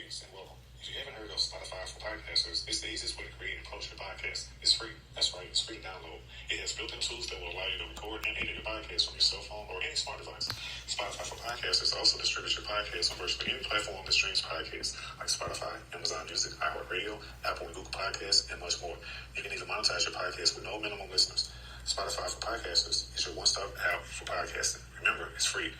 Greetings and welcome. If you haven't heard of Spotify for podcasters, it's the easiest way to create and post your podcast. It's free. That's right, it's free to download. It has built-in tools that will allow you to record and edit your podcast from your cell phone or any smart device. Spotify for podcasters also distributes your podcast on virtually any platform that streams podcasts, like Spotify, Amazon Music, iHeartRadio, Apple and Google Podcasts, and much more. You can even monetize your podcast with no minimum listeners. Spotify for podcasters is your one-stop app for podcasting. Remember, it's free.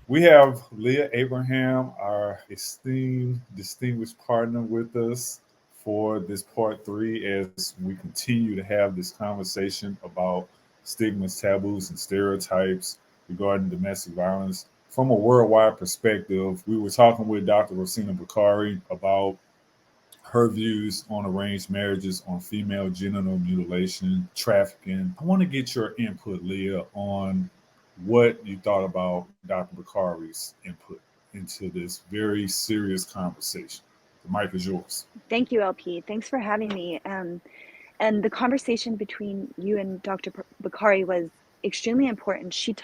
We have Leah Abraham, our esteemed, distinguished partner, with us for this part 3 as we continue to have this conversation about stigmas, taboos, and stereotypes regarding domestic violence from a worldwide perspective. We were talking with Dr. Rosenna Bakari about her views on arranged marriages, on female genital mutilation, trafficking. I want to get your input, Leah, on what you thought about Dr. Bakari's input into this very serious conversation. The mic is yours. Thank you, LP. Thanks for having me. And the conversation between you and Dr. Bakari was extremely important. She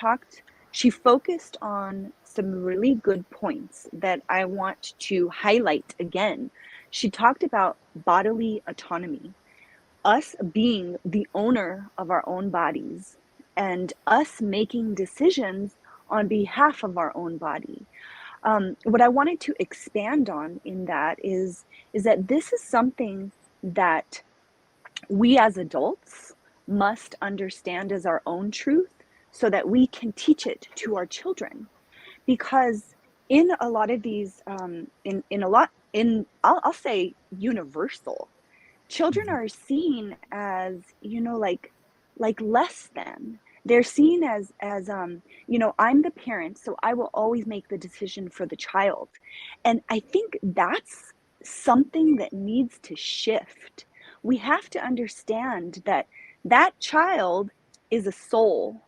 focused on some really good points that I want to highlight again. She talked about bodily autonomy, us being the owner of our own bodies, and us making decisions on behalf of our own body. What I wanted to expand on in that is that this is something that we as adults must understand as our own truth so that we can teach it to our children. Because in a lot of these, I'll say universal, children are seen as, like less than. They're seen as I'm the parent, so I will always make the decision for the child. And I think that's something that needs to shift. We have to understand that that child is a soul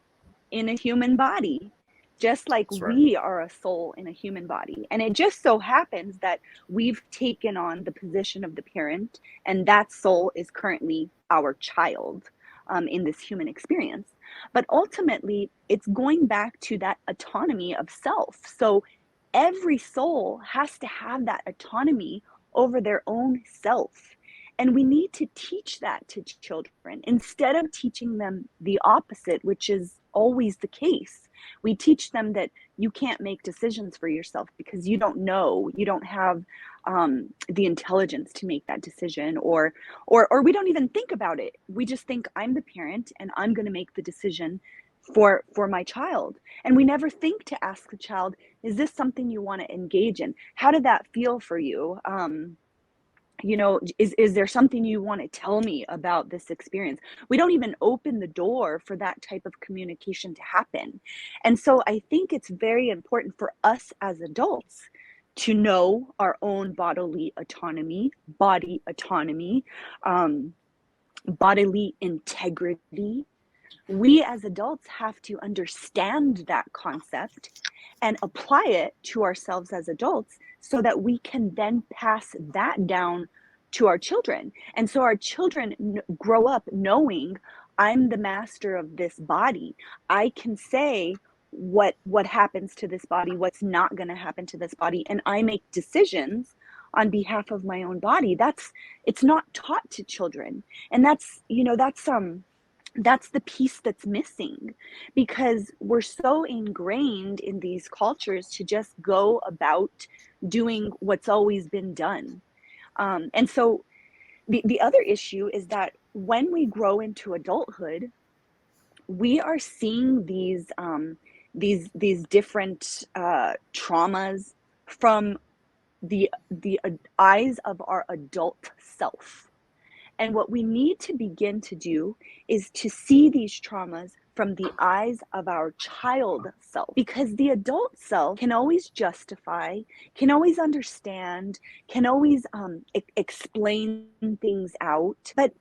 in a human body, just like we are a soul in a human body. And it just so happens that we've taken on the position of the parent, and that soul is currently our child in this human experience. But ultimately, it's going back to that autonomy of self. So every soul has to have that autonomy over their own self. And we need to teach that to children instead of teaching them the opposite, which is always the case. We teach them that you can't make decisions for yourself because you don't know, you don't have the intelligence to make that decision, or we don't even think about it. We just think I'm the parent and I'm going to make the decision for my child. And we never think to ask the child, is this something you want to engage in? How did that feel for you? Is there something you want to tell me about this experience? We don't even open the door for that type of communication to happen. And so I think it's very important for us as adults to know our own bodily autonomy, bodily integrity. We as adults have to understand that concept and apply it to ourselves as adults so that we can then pass that down to our children. And so our children grow up knowing I'm the master of this body. I can say what happens to this body, what's not going to happen to this body, and I make decisions on behalf of my own body. It's not taught to children. And that's the piece that's missing, because we're so ingrained in these cultures to just go about doing what's always been done. And so the other issue is that when we grow into adulthood, we are seeing these different traumas from the eyes of our adult self. And what we need to begin to do is to see these traumas from the eyes of our child self, because the adult self can always justify, can always understand, can always explain things out. But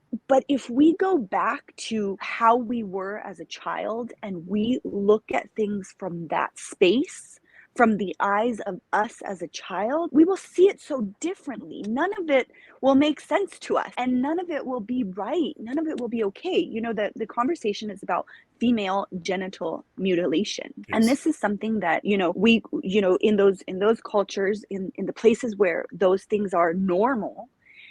if we go back to how we were as a child and we look at things from that space, from the eyes of us as a child, we will see it so differently. None of it will make sense to us, and none of it will be right. None of it will be okay. You know, the conversation is about female genital mutilation. Yes. And this is something that, you know, we, you know, in those cultures, in the places where those things are normal,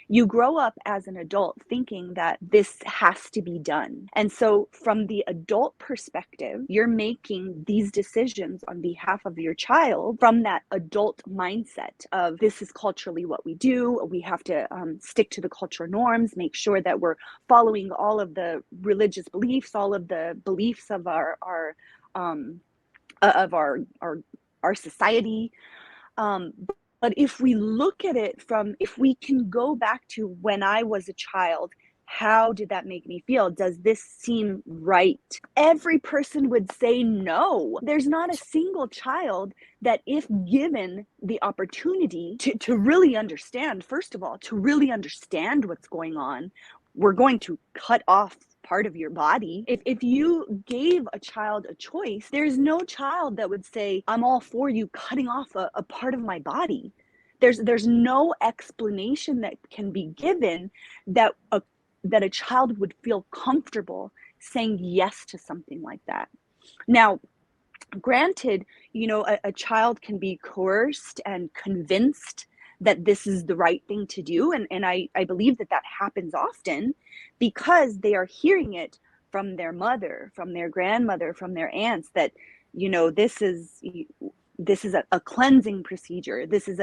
you grow up as an adult thinking that this has to be done. And so from the adult perspective, you're making these decisions on behalf of your child from that adult mindset of, this is culturally what we do. We have to stick to the cultural norms, make sure that we're following all of the religious beliefs, all of the beliefs of our society. But if we look at it from, if we can go back to when I was a child, how did that make me feel? Does this seem right? Every person would say no. There's not a single child that, if given the opportunity to really understand, first of all, to really understand what's going on, we're going to cut off part of your body. If you gave a child a choice, there's no child that would say, I'm all for you cutting off a part of my body. There's no explanation that can be given that a child would feel comfortable saying yes to something like that. Now, granted, you know, a child can be coerced and convinced that this is the right thing to do. And I believe that happens often because they are hearing it from their mother, from their grandmother, from their aunts, that, you know, this is a cleansing procedure. This is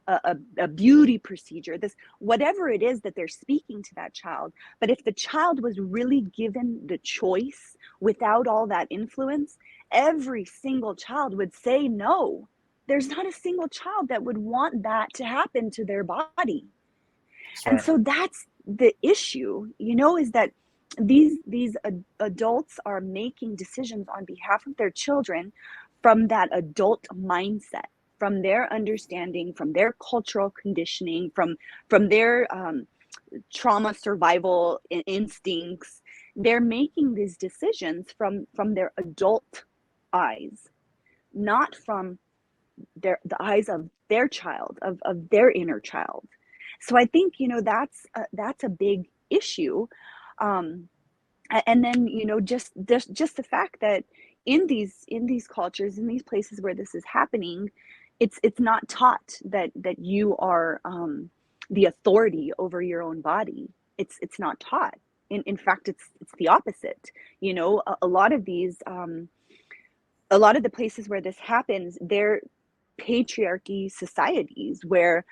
a beauty procedure, this, whatever it is that they're speaking to that child. But if the child was really given the choice without all that influence, every single child would say no. There's not a single child that would want that to happen to their body. And so that's the issue, you know, is that these adults are making decisions on behalf of their children from that adult mindset, from their understanding, from their cultural conditioning, from their trauma survival instincts. They're making these decisions from their adult eyes, not from the eyes of their child, of their inner child. So I think, you know, that's a big issue. And then, you know, just the fact that in these cultures, in these places where this is happening, it's not taught that you are the authority over your own body. It's not taught. In fact, it's the opposite. You know, a lot of these, a lot of the places where this happens, they're patriarchy societies where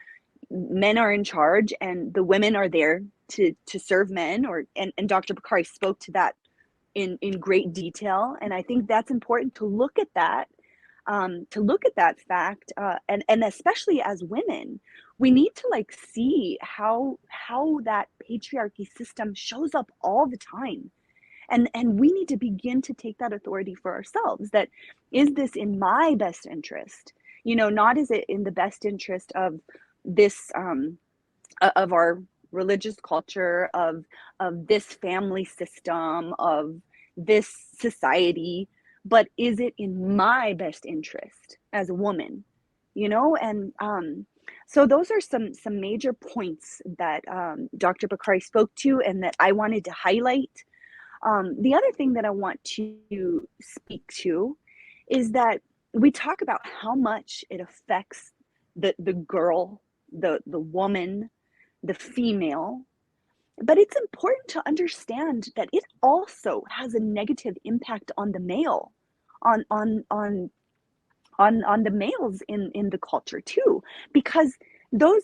men are in charge and the women are there to serve men, and Dr. Bakari spoke to that in great detail. And I think that's important to look at that, fact, and especially as women, we need to like see how that patriarchy system shows up all the time. And we need to begin to take that authority for ourselves. That, is this in my best interest? You know, not is it in the best interest of this, of our religious culture, of this family system, of this society, but is it in my best interest as a woman? You know, and so those are some major points that Dr. Bakari spoke to and that I wanted to highlight. The other thing that I want to speak to is that we talk about how much it affects the girl, the woman, the female, but it's important to understand that it also has a negative impact on the male, on the males in the culture too, because those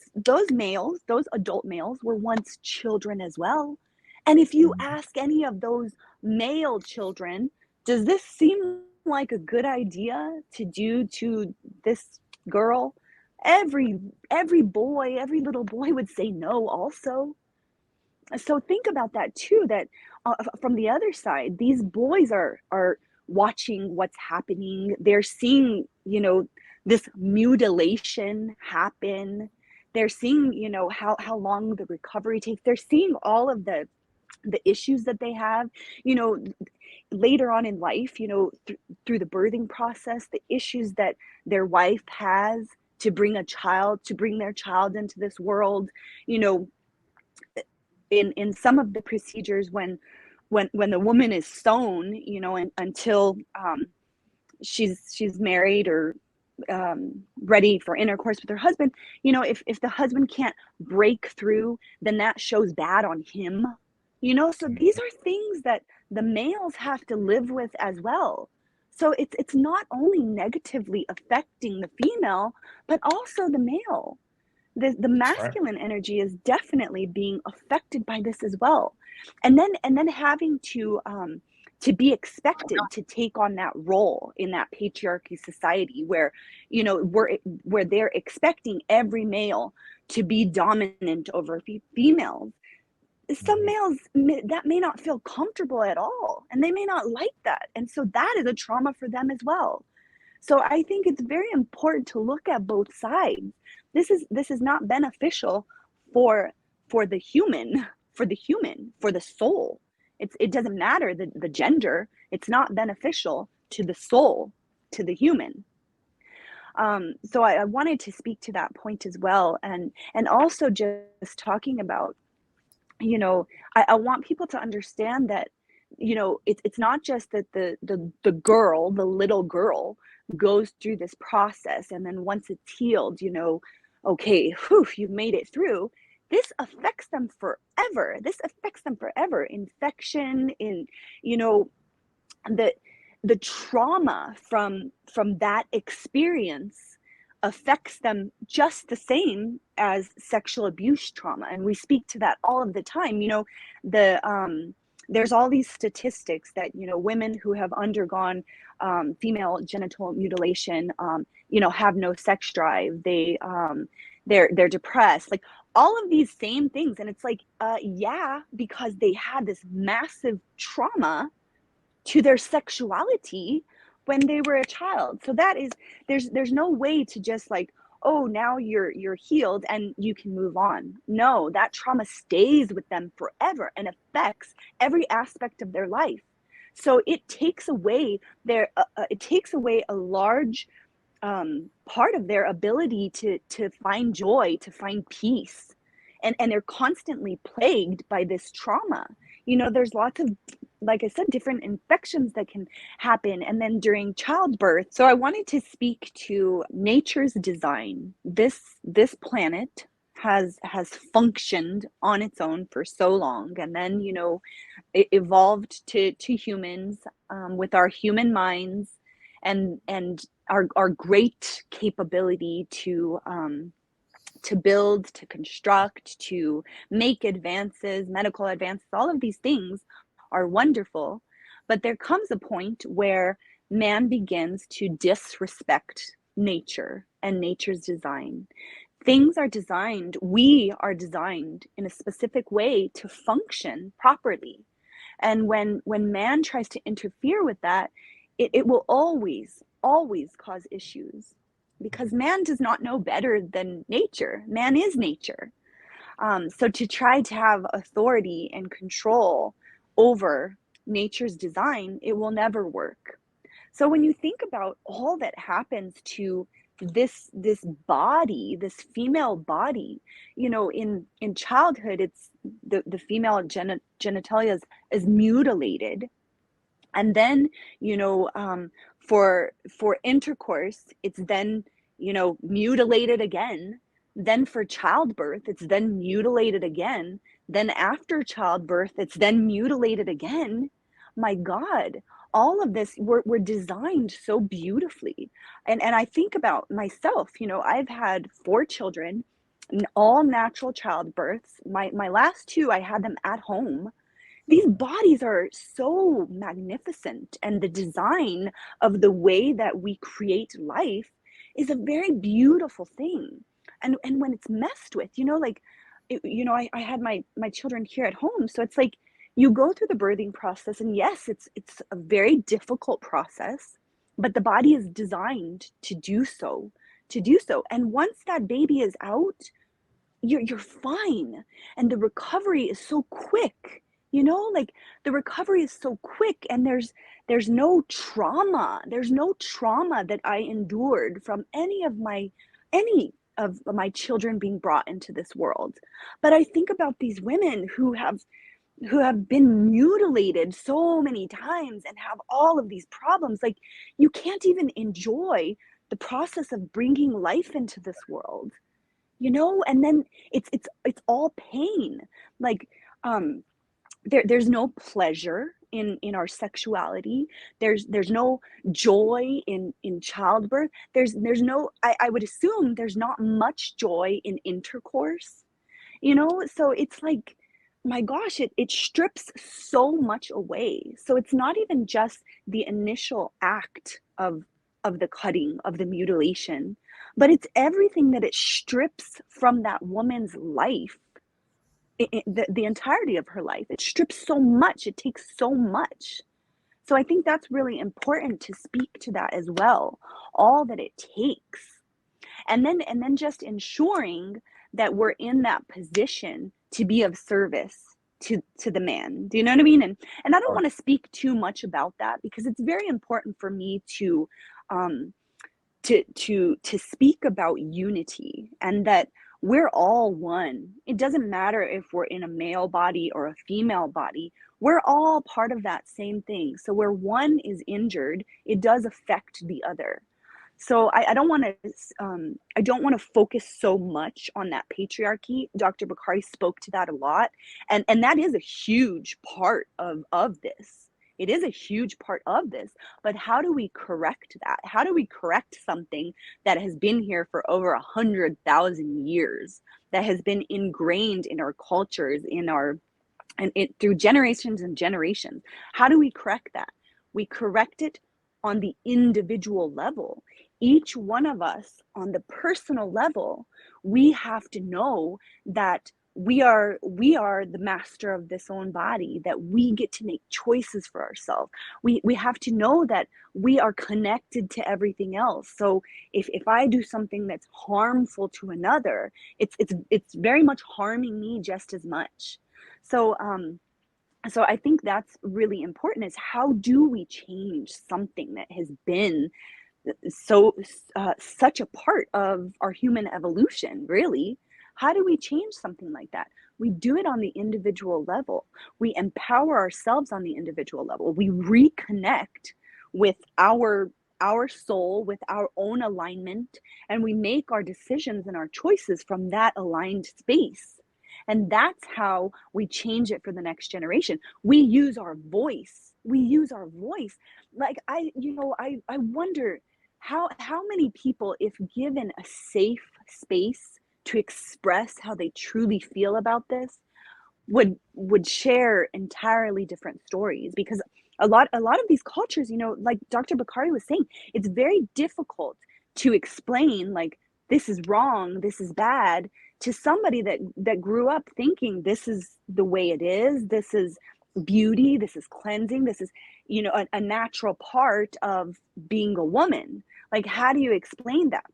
males, those adult males, were once children as well. And if you ask any of those male children, does this seem like a good idea to do to this girl? Every boy, every little boy would say no also. So think about that too, that from the other side, these boys are watching what's happening. They're seeing, you know, this mutilation happen. They're seeing, you know, how long the recovery takes. They're seeing all of the issues that they have, you know, later on in life, you know, through the birthing process, the issues that their wife has to bring their child into this world, you know, in some of the procedures when the woman is sewn, you know, and until she's married or ready for intercourse with her husband, you know, if the husband can't break through, then that shows bad on him, you know. So these are things that the males have to live with as well. So it's not only negatively affecting the female, but also the male. The That's right. masculine energy is definitely being affected by this as well. And then having to be expected to take on that role in that patriarchy society where, you know, where they're expecting every male to be dominant over females. Some males, that may not feel comfortable at all, and they may not like that, and so that is a trauma for them as well. So I think it's very important to look at both sides. This is not beneficial for the human, for the soul. It doesn't matter the gender. It's not beneficial to the soul, to the human. So I wanted to speak to that point as well, and also just talking about, you know, I want people to understand that, you know, it's not just that the girl, the little girl, goes through this process, and then once it's healed, you know, okay, whew, you've made it through. This affects them forever. Infection, in, you know, the trauma from that experience affects them just the same as sexual abuse trauma, and we speak to that all of the time. You know, there's all these statistics that, you know, women who have undergone female genital mutilation, you know, have no sex drive. They're depressed, like all of these same things, and it's like, yeah, because they had this massive trauma to their sexuality when they were a child. So that is, there's no way to just like, oh, now you're healed and you can move on. No, that trauma stays with them forever and affects every aspect of their life. So it takes away a large part of their ability to find joy, to find peace. And they're constantly plagued by this trauma. You know, there's lots of, like I said, different infections that can happen, and then during childbirth. So I wanted to speak to nature's design. This planet has functioned on its own for so long, and then, you know, it evolved to humans, with our human minds and our great capability to build, to construct, to make advances, medical advances. All of these things are wonderful, but there comes a point where man begins to disrespect nature and nature's design. Things are designed, we are designed in a specific way to function properly. And when man tries to interfere with that, it will always cause issues, because man does not know better than nature. Man is nature. So to try to have authority and control over nature's design, it will never work. So when you think about all that happens to this body, this female body, you know, in childhood, it's the female genitalia is mutilated, and then, you know, for intercourse, it's then, you know, mutilated again. Then for childbirth, it's then mutilated again. Then after childbirth, it's then mutilated again. My God, all of this, we're designed so beautifully. And I think about myself, you know, I've had 4 children, all natural childbirths. My last 2, I had them at home. These bodies are so magnificent, and the design of the way that we create life is a very beautiful thing. And when it's messed with, you know, like I had my children here at home, so it's like you go through the birthing process, and yes, it's a very difficult process, but the body is designed to do so. And once that baby is out, you're fine, and the recovery is so quick. Like, the recovery is so quick, and there's no trauma. There's no trauma that I endured from any of my children being brought into this world. But I think about these women who have been mutilated so many times and have all of these problems. Like, you can't even enjoy the process of bringing life into this world. And then it's all pain. Like, there's no pleasure in our sexuality. There's no joy in childbirth. There's no, I would assume there's not much joy in intercourse. So it's like, my gosh, it strips so much away. So it's not even just the initial act of the cutting, of the mutilation, but it's everything that it strips from that woman's life, the entirety of her life. It strips so much, it takes so much. So I think that's really important to speak to that as well, all that it takes. And then just ensuring that we're in that position to be of service to the man. Do you know what I mean? And I don't want to speak too much about that, because it's very important for me to speak about unity, and that we're all one. It doesn't matter if we're in a male body or a female body. We're all part of that same thing. So where one is injured, it does affect the other. So I don't want to focus so much on that patriarchy. Dr. Bakari spoke to that a lot, and that is a huge part of this. It is a huge part of this. But how do we correct that? How do we correct something that has been here for over 100,000 years, that has been ingrained in our cultures, through generations and generations? How do we correct that? We correct it on the individual level. Each one of us, on the personal level, we have to know that we are the master of this own body, that we get to make choices for ourselves. We have to know that we are connected to everything else. So if I do something that's harmful to another, it's very much harming me just as much. So I think that's really important, is how do we change something that has been such a part of our human evolution, really? How do we change something like that? We do it on the individual level. We empower ourselves on the individual level. We reconnect with our soul, with our own alignment, and we make our decisions and our choices from that aligned space. And that's how we change it for the next generation. We use our voice. Like, I wonder how many people, if given a safe space to express how they truly feel about this, would share entirely different stories. Because a lot of these cultures, like Dr. Bakari was saying, it's very difficult to explain, like, this is wrong, this is bad, to somebody that grew up thinking this is the way it is, this is beauty, this is cleansing, this is a natural part of being a woman. Like, how do you explain that?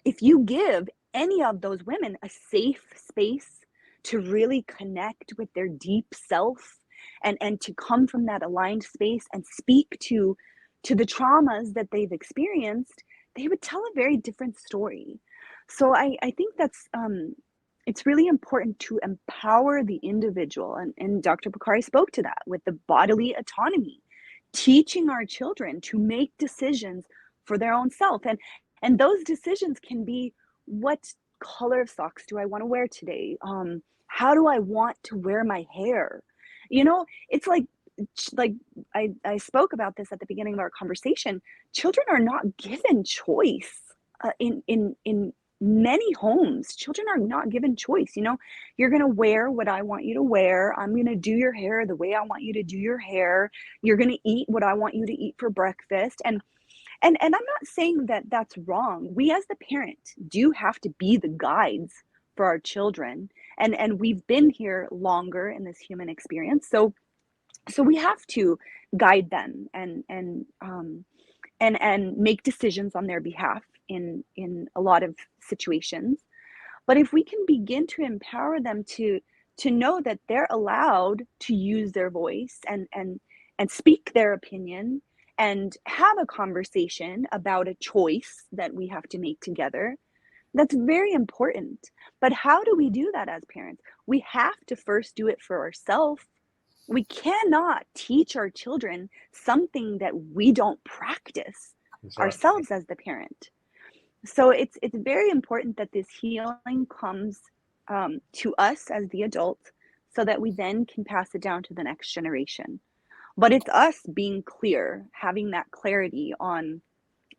If you give any of those women a safe space to really connect with their deep self, and to come from that aligned space and speak to the traumas that they've experienced, they would tell a very different story. So I think that's it's really important to empower the individual, and Dr. Bakari spoke to that with the bodily autonomy, teaching our children to make decisions for their own self. And those decisions can be, what color of socks do I want to wear today? How do I want to wear my hair? It's like I spoke about this at the beginning of our conversation. Children are not given choice in many homes. Children are not given choice. You're going to wear what I want you to wear. I'm going to do your hair the way I want you to do your hair. You're going to eat what I want you to eat for breakfast. And I'm not saying that that's wrong. We as the parent do have to be the guides for our children, and we've been here longer in this human experience, so we have to guide them and make decisions on their behalf in a lot of situations. But if we can begin to empower them to know that they're allowed to use their voice and speak their opinion and have a conversation about a choice that we have to make together, that's very important. But how do we do that as parents? We have to first do it for ourselves. We cannot teach our children something that we don't practice ourselves as the parent. So it's very important that this healing comes to us as the adult, so that we then can pass it down to the next generation. But it's us being clear, having that clarity on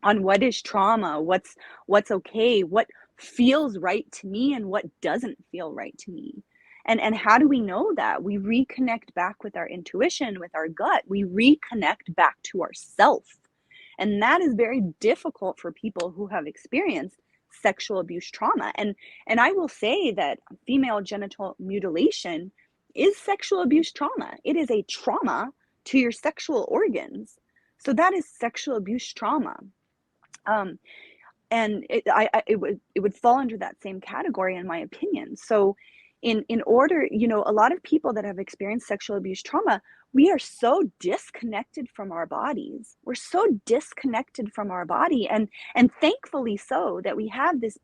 what is trauma, what's okay, what feels right to me and what doesn't feel right to me. And how do we know that? We reconnect back with our intuition, with our gut. We reconnect back to ourself. And that is very difficult for people who have experienced sexual abuse trauma. And I will say that female genital mutilation is sexual abuse trauma. It is a trauma to your sexual organs. So that is sexual abuse trauma. And it would fall under that same category, in my opinion. So in order, a lot of people that have experienced sexual abuse trauma, we are so disconnected from our bodies. We're so disconnected from our body, and thankfully so, that we have this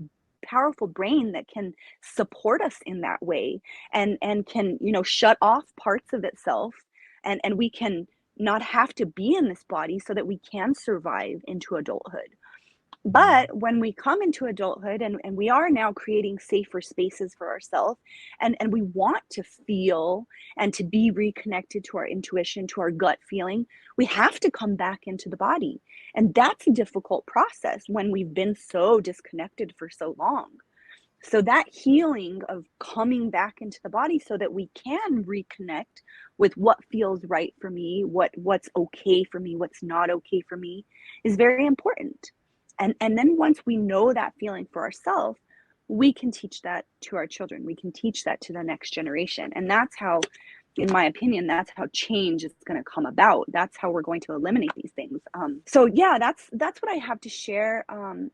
powerful brain that can support us in that way, and can, shut off parts of itself, and we can not have to be in this body so that we can survive into adulthood. But when we come into adulthood and we are now creating safer spaces for ourselves, and we want to feel and to be reconnected to our intuition, to our gut feeling, we have to come back into the body. And that's a difficult process when we've been so disconnected for so long. So that healing of coming back into the body so that we can reconnect with what feels right for me, what's okay for me, what's not okay for me, is very important. And then once we know that feeling for ourselves, we can teach that to our children. We can teach that to the next generation. And that's how, in my opinion, that's how change is going to come about. That's how we're going to eliminate these things. So yeah, that's what I have to share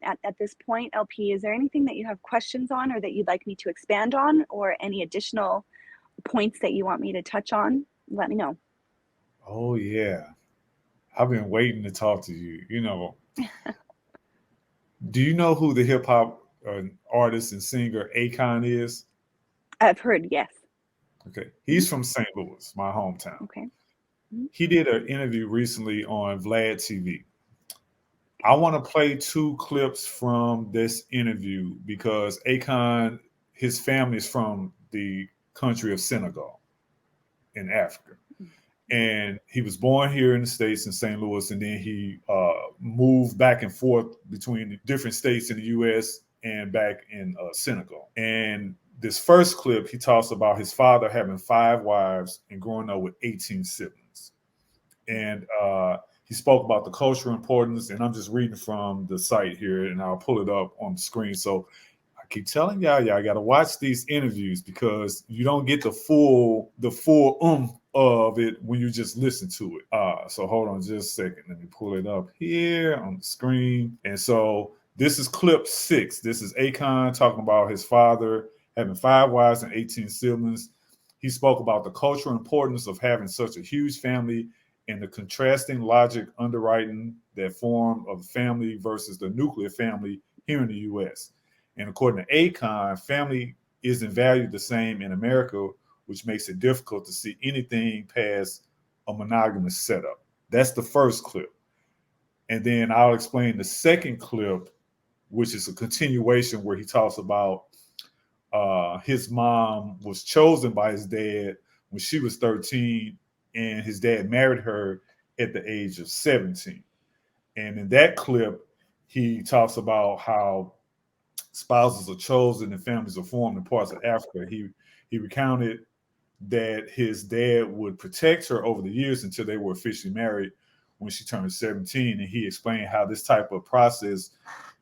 at this point. LP, is there anything that you have questions on, or that you'd like me to expand on, or any additional points that you want me to touch on? Let me know. Oh yeah, I've been waiting to talk to you. Do you know who the hip hop artist and singer Akon is? I've heard, yes. Okay. He's from St. Louis, my hometown. Okay. He did an interview recently on Vlad TV. I want to play 2 clips from this interview because Akon, his family is from the country of Senegal in Africa. And he was born here in the States in St. Louis, and then he moved back and forth between the different states in the U.S. and back in Senegal. And this first clip, he talks about his father having 5 wives and growing up with 18 siblings. And he spoke about the cultural importance, and I'm just reading from the site here, and I'll pull it up on the screen. So I keep telling y'all got to watch these interviews because you don't get the full of it when you just listen to it. So hold on just a second. Let me pull it up here on the screen. And so this is clip 6. This is Akon talking about his father having 5 wives and 18 siblings. He spoke about the cultural importance of having such a huge family and the contrasting logic underwriting that form of family versus the nuclear family here in the U.S. And according to Akon, family isn't valued the same in America, which makes it difficult to see anything past a monogamous setup. That's the first clip. And then I'll explain the second clip, which is a continuation where he talks about his mom was chosen by his dad when she was 13, and his dad married her at the age of 17. And in that clip, he talks about how spouses are chosen and families are formed in parts of Africa. He recounted that his dad would protect her over the years until they were officially married when she turned 17. And he explained how this type of process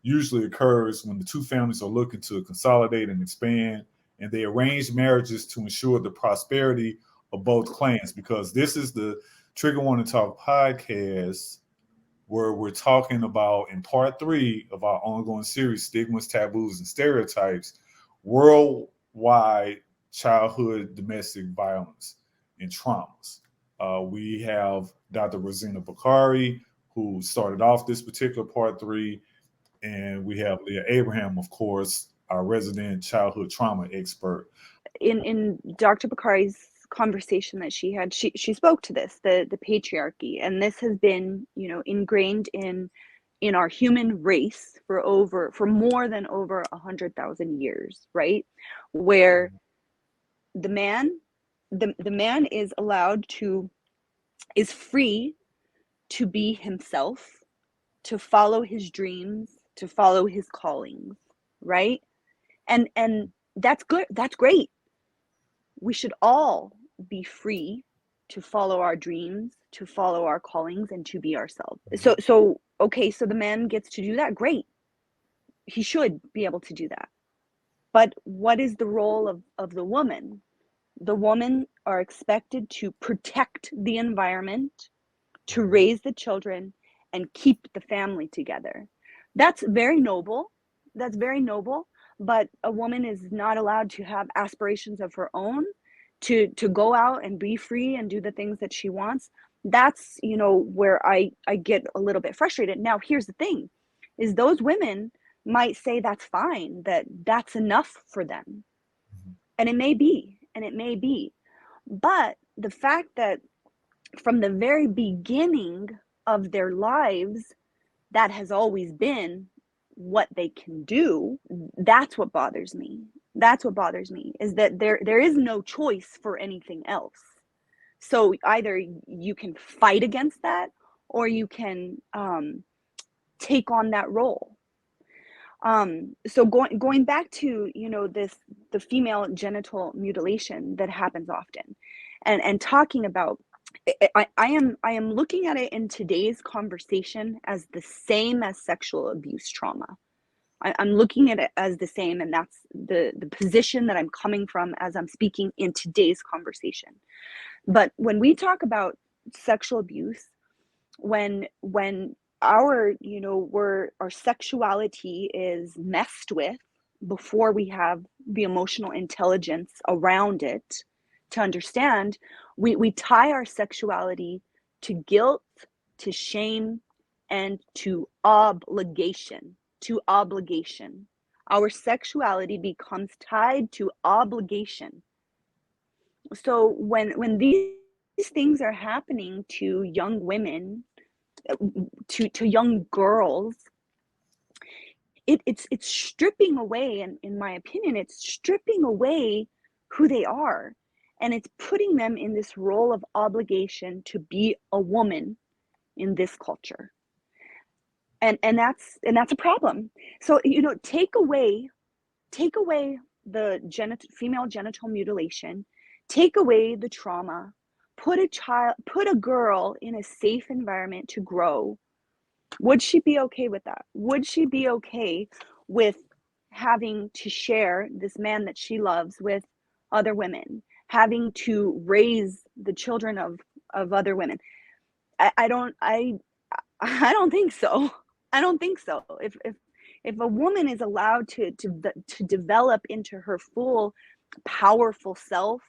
usually occurs when the two families are looking to consolidate and expand, and they arrange marriages to ensure the prosperity of both clans. Because this is the Trigger Warning Talk podcast, where we're talking about, in part 3 of our ongoing series, Stigmas, Taboos, and Stereotypes, worldwide childhood domestic violence and traumas. We have Dr. Rosenna Bakari, who started off this particular part 3, and we have Leah Abraham, of course, our resident childhood trauma expert. In Dr. Bakari's conversation that she had, she spoke to this, the patriarchy, and this has been, you know, ingrained in our human race for more than over 100,000 years, right? Where the man is free to be himself, to follow his dreams, to follow his callings, right? And that's good. That's great. We should all be free to follow our dreams, to follow our callings, and to be ourselves. So okay, so the man gets to do that. Great. He should be able to do that. But what is the role of the woman? The women are expected to protect the environment, to raise the children, and keep the family together. That's very noble. That's very noble. But a woman is not allowed to have aspirations of her own, to go out and be free and do the things that she wants. That's, you know, where I get a little bit frustrated. Now, here's the thing, is those women might say that's fine, that's enough for them. And it may be, But the fact that from the very beginning of their lives, that has always been what they can do, that's what bothers me. That's what bothers me, is that there is no choice for anything else. So either you can fight against that, or you can take on that role. So going back to, you know, the female genital mutilation that happens often, and talking about, I am looking at it in today's conversation as the same as sexual abuse trauma. I'm looking at it as the same, and that's the position that I'm coming from as I'm speaking in today's conversation. But when we talk about sexual abuse, when our, you know, our sexuality is messed with before we have the emotional intelligence around it to understand, we tie our sexuality to guilt, to shame, and to obligation. Our sexuality becomes tied to obligation. So when these things are happening to young women, to young girls, it's stripping away, and in my opinion, it's stripping away who they are, and it's putting them in this role of obligation to be a woman in this culture. And that's a problem. So, you know, take away the female genital mutilation, take away the trauma, put a girl in a safe environment to grow. Would she be okay with that? Would she be okay with having to share this man that she loves with other women, having to raise the children of other women? I don't think so. I don't think so. If a woman is allowed to develop into her full powerful self,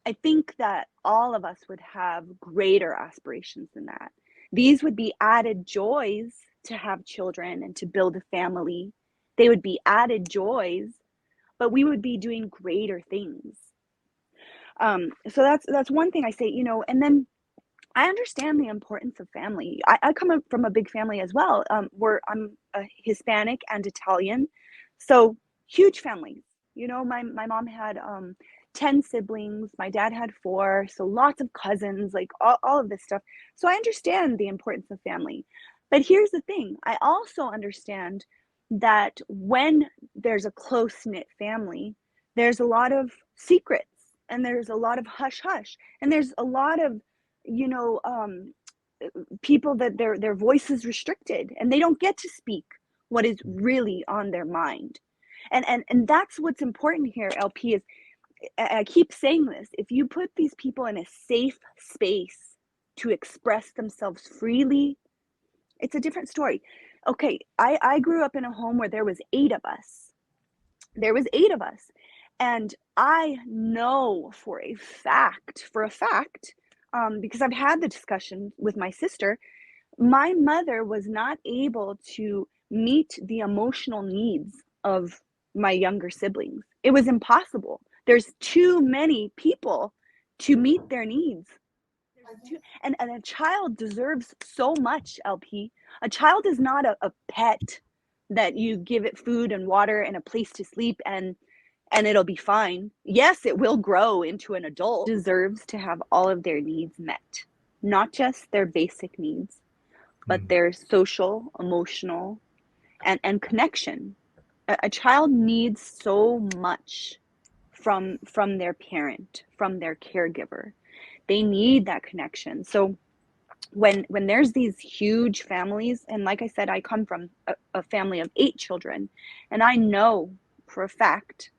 I think that all of us would have greater aspirations than that. These would be added joys to have children and to build a family. They would be added joys, but we would be doing greater things. So that's one thing I say, you know. And then I understand the importance of family. I come up from a big family as well. Where I'm a Hispanic and Italian, so huge families. You know, my mom had 10 siblings. My dad had 4, so lots of cousins, like all of this stuff. So I understand the importance of family. But here's the thing. I also understand that when there's a close-knit family, there's a lot of secrets, and there's a lot of hush-hush, and there's a lot of, you know, people that their voice is restricted, and they don't get to speak what is really on their mind. And that's what's important here, LP, is I keep saying this, if you put these people in a safe space to express themselves freely, it's a different story. Okay, I grew up in a home where there was 8 of us. There was 8 of us. And I know for a fact, because I've had the discussion with my sister, my mother was not able to meet the emotional needs of my younger siblings. It was impossible. There's too many people to meet their needs. And a child deserves so much, LP. A child is not a pet that you give it food and water and a place to sleep and it'll be fine. Yes, it will grow into an adult. It deserves to have all of their needs met, not just their basic needs, but their social, emotional, and connection. A child needs so much from their parent, from their caregiver. They need that connection. So when there's these huge families, and like I said, I come from a family of 8 children, and I know for a fact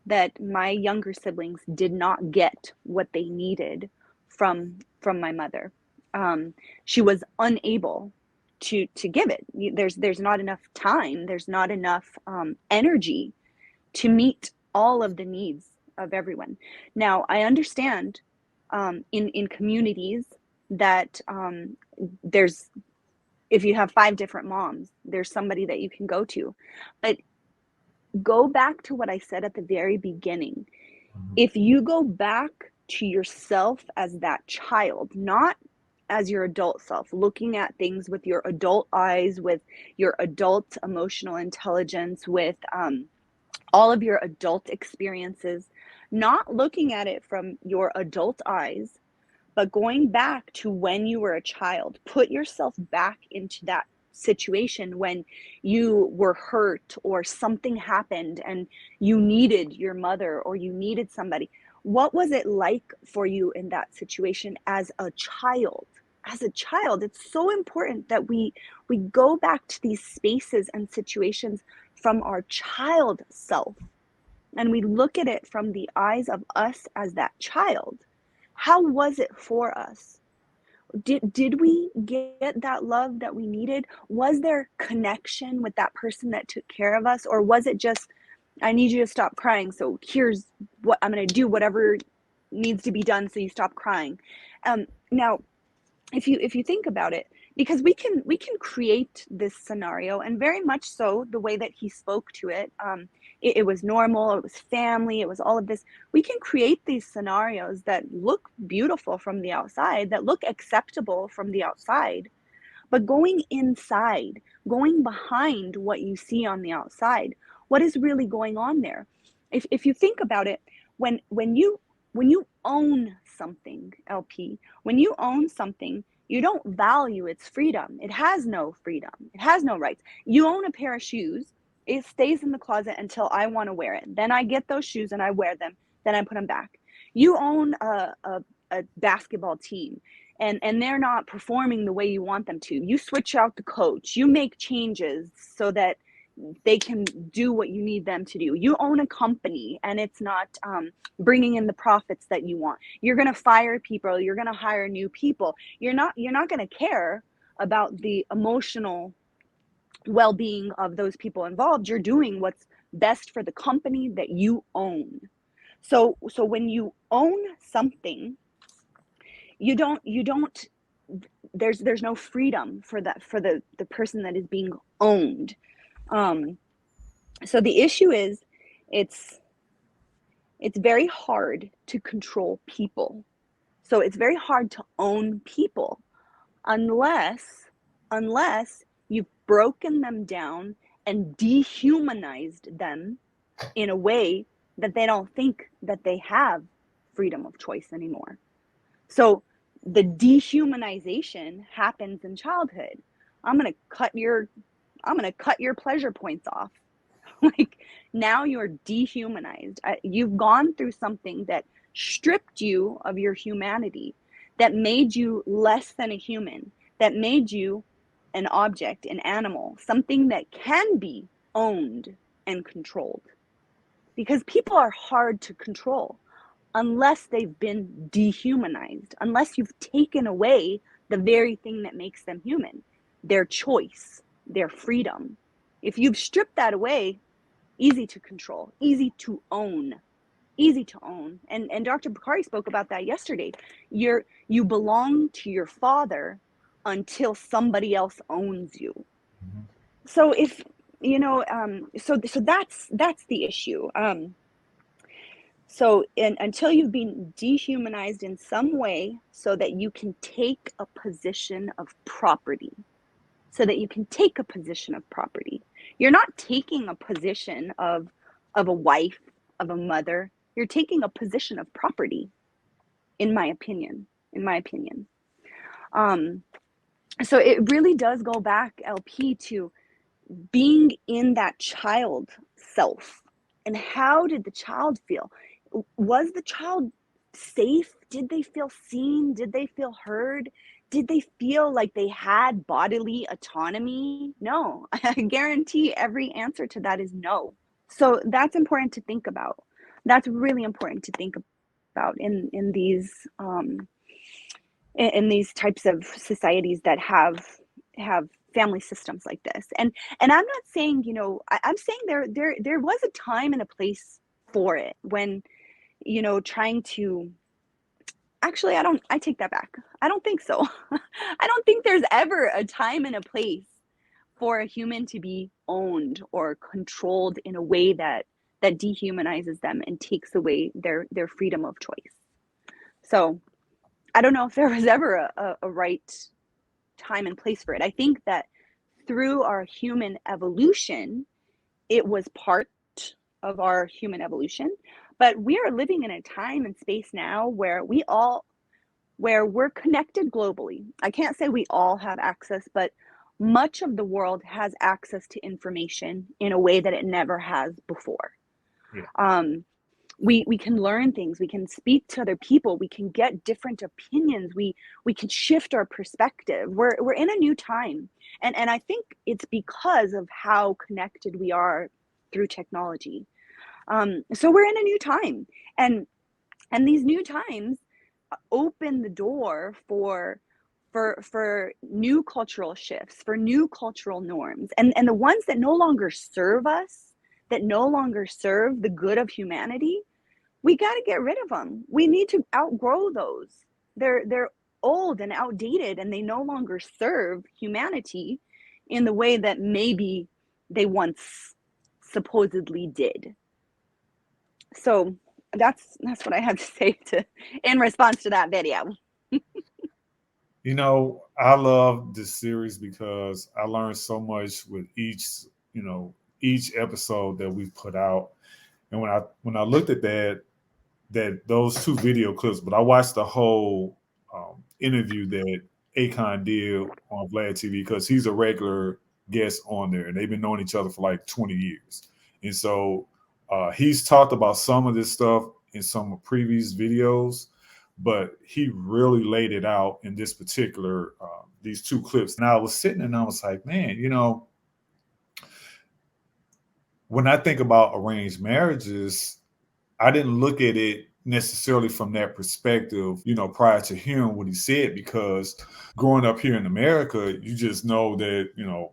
that my younger siblings did not get what they needed from my mother. She was unable to give it. There's not enough time. There's not enough energy to meet all of the needs of everyone. Now, I understand in communities that there's, if you have 5 different moms, there's somebody that you can go to. But go back to what I said at the very beginning. If you go back to yourself as that child, not as your adult self, looking at things with your adult eyes, with your adult emotional intelligence, with all of your adult experiences, not looking at it from your adult eyes, but going back to when you were a child. Put yourself back into that situation when you were hurt or something happened and you needed your mother or you needed somebody. What was it like for you in that situation as a child? As a child, it's so important that we go back to these spaces and situations from our child self, and we look at it from the eyes of us as that child. How was it for us? Did we get that love that we needed? Was there connection with that person that took care of us? Or was it just, I need you to stop crying, so here's what I'm going to do, whatever needs to be done so you stop crying? Now, if you think about it, because we can create this scenario, and very much so the way that he spoke to it, it was normal, it was family, it was all of this. We can create these scenarios that look beautiful from the outside, that look acceptable from the outside, but going inside, going behind what you see on the outside, what is really going on there? If you think about it, when you own something, LP, when you own something, you don't value its freedom. It has no freedom. It has no rights. You own a pair of shoes. It stays in the closet until I want to wear it. Then I get those shoes and I wear them. Then I put them back. You own a basketball team, and they're not performing the way you want them to. You switch out the coach. You make changes so that they can do what you need them to do. You own a company and it's not bringing in the profits that you want. You're going to fire people. You're going to hire new people. You're not going to care about the emotional well-being of those people involved. You're doing what's best for the company that you own. So when you own something, you don't there's no freedom for that, for the person that is being owned. So the issue is, it's very hard to control people. So it's very hard to own people unless you've broken them down and dehumanized them in a way that they don't think that they have freedom of choice anymore. So the dehumanization happens in childhood. I'm going to cut your pleasure points off. Like, now you're dehumanized. You've gone through something that stripped you of your humanity, that made you less than a human, that made you an object, an animal, something that can be owned and controlled. Because people are hard to control unless they've been dehumanized, unless you've taken away the very thing that makes them human, their choice, their freedom. If you've stripped that away, easy to control, easy to own. And Dr. Bakari spoke about that yesterday. You belong to your father until somebody else owns you. Mm-hmm. So if so that's the issue. So until you've been dehumanized in some way so that you can take a position of property, you're not taking a position of a wife, of a mother. You're taking a position of property, in my opinion. So it really does go back, LP, to being in that child self. And how did the child feel? Was the child safe? Did they feel seen? Did they feel heard? Did they feel like they had bodily autonomy? No. I guarantee every answer to that is no. So that's important to think about. That's really important to think about in these types of societies that have family systems like this. And I'm not saying, I'm saying there was a time and a place for it when, trying to, actually, I take that back. I don't think so. I don't think there's ever a time and a place for a human to be owned or controlled in a way that dehumanizes them and takes away their freedom of choice. So I don't know if there was ever a right time and place for it. I think that through our human evolution, it was part of our human evolution. But we are living in a time and space now where we're connected globally. I can't say we all have access, but much of the world has access to information in a way that it never has before. Yeah. We can learn things, we can speak to other people, we can get different opinions, we can shift our perspective. We're in a new time. And I think it's because of how connected we are through technology. So we're in a new time. And these new times open the door for new cultural shifts, for new cultural norms. And the ones that no longer serve us, that no longer serve the good of humanity, we got to get rid of them. We need to outgrow those. They're old and outdated, and they no longer serve humanity in the way that maybe they once supposedly did. So that's what I have to say in response to that video. I love this series because I learned so much with each episode that we put out. And when I looked at those two video clips, but I watched the whole interview that Akon did on Vlad TV because he's a regular guest on there, and they've been knowing each other for like 20 years. And so he's talked about some of this stuff in some previous videos, but he really laid it out in this particular these two clips. And I was sitting and I was like, man, when I think about arranged marriages, I didn't look at it necessarily from that perspective, prior to hearing what he said, because growing up here in America, you just know that,